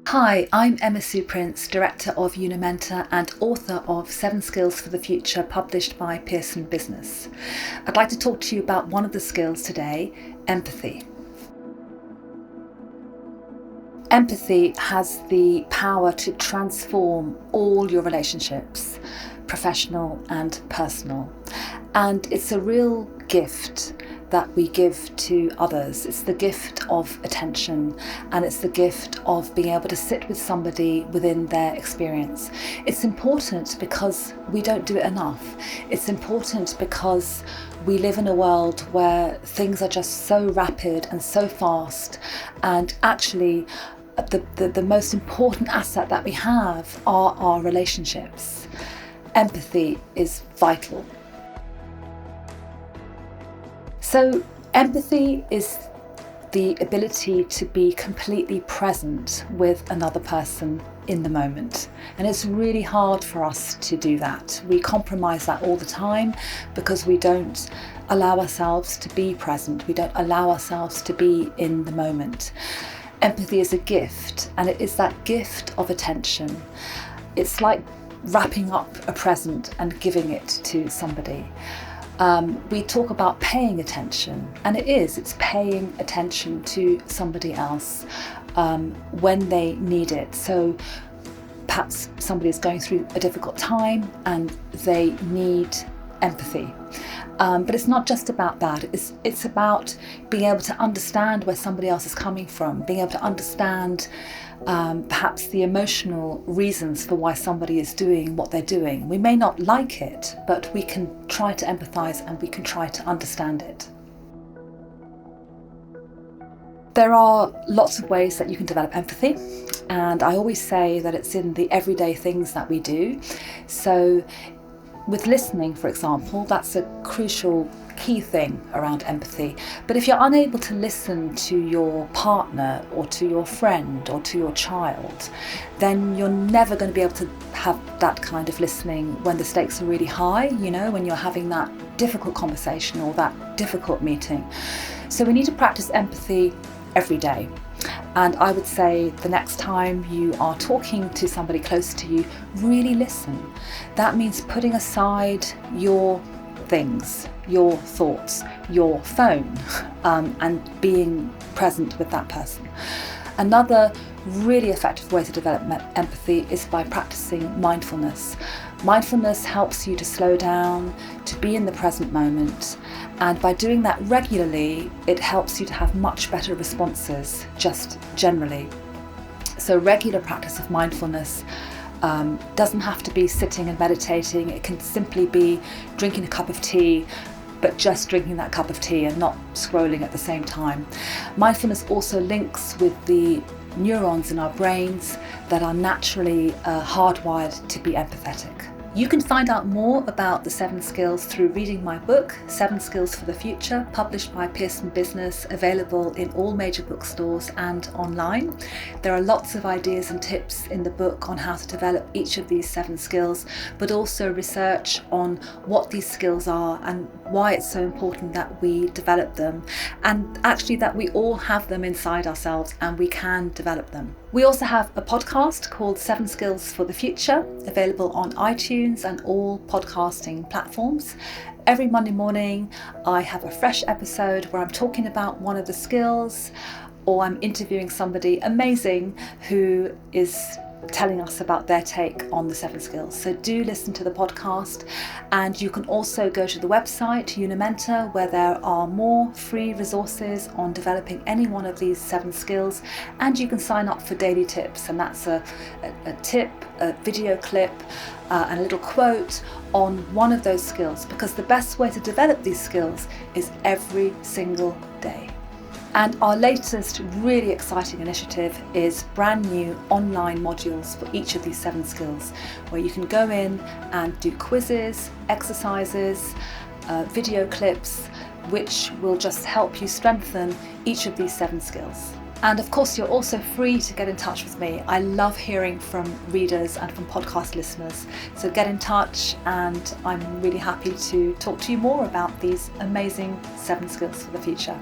Hi, I'm Emma Sue Prince, Director of Unimenta and author of 7 Skills for the Future, published by Pearson Business. I'd like to talk to you about one of the skills today, empathy. Empathy has the power to transform all your relationships, professional and personal. And it's a real gift that we give to others. It's the gift of attention, and it's the gift of being able to sit with somebody within their experience. It's important because we don't do it enough. It's important because we live in a world where things are just so rapid and so fast, and actually the most important asset that we have are our relationships. Empathy is vital. So empathy is the ability to be completely present with another person in the moment. And it's really hard for us to do that. We compromise that all the time because we don't allow ourselves to be present. We don't allow ourselves to be in the moment. Empathy is a gift, and it is that gift of attention. It's like wrapping up a present and giving it to somebody. We talk about paying attention, and it's paying attention to somebody else when they need it. So perhaps somebody is going through a difficult time and they need empathy. But it's not just about that. It's about being able to understand where somebody else is coming from, being able to understand perhaps the emotional reasons for why somebody is doing what they're doing. We may not like it, but we can try to empathise and we can try to understand it. There are lots of ways that you can develop empathy, and I always say that it's in the everyday things that we do. So with listening, for example, that's a crucial key thing around empathy. But if you're unable to listen to your partner or to your friend or to your child, then you're never going to be able to have that kind of listening when the stakes are really high, when you're having that difficult conversation or that difficult meeting. So we need to practice empathy every day. And I would say the next time you are talking to somebody close to you, really listen. That means putting aside your things, your thoughts, your phone, and being present with that person. Another really effective way to develop empathy is by practicing mindfulness. Mindfulness helps you to slow down, to be in the present moment, and by doing that regularly, it helps you to have much better responses, just generally. So regular practice of mindfulness doesn't have to be sitting and meditating. It can simply be drinking a cup of tea, but just drinking that cup of tea and not scrolling at the same time. Mindfulness also links with the neurons in our brains that are naturally hardwired to be empathetic. You can find out more about the 7 skills through reading my book, 7 Skills for the Future, published by Pearson Business, available in all major bookstores and online. There are lots of ideas and tips in the book on how to develop each of these 7 skills, but also research on what these skills are and why it's so important that we develop them, and actually that we all have them inside ourselves and we can develop them. We also have a podcast called 7 Skills for the Future, available on iTunes and all podcasting platforms. Every Monday morning, I have a fresh episode where I'm talking about one of the skills, or I'm interviewing somebody amazing who is telling us about their take on the 7 skills. So do listen to the podcast, and you can also go to the website Unimenta, where there are more free resources on developing any one of these 7 skills, and you can sign up for daily tips, and that's a tip, a video clip, and a little quote on one of those skills, because the best way to develop these skills is every single day. And our latest really exciting initiative is brand new online modules for each of these 7 skills, where you can go in and do quizzes, exercises, video clips, which will just help you strengthen each of these 7 skills. And of course, you're also free to get in touch with me. I love hearing from readers and from podcast listeners. So get in touch, and I'm really happy to talk to you more about these amazing 7 skills for the future.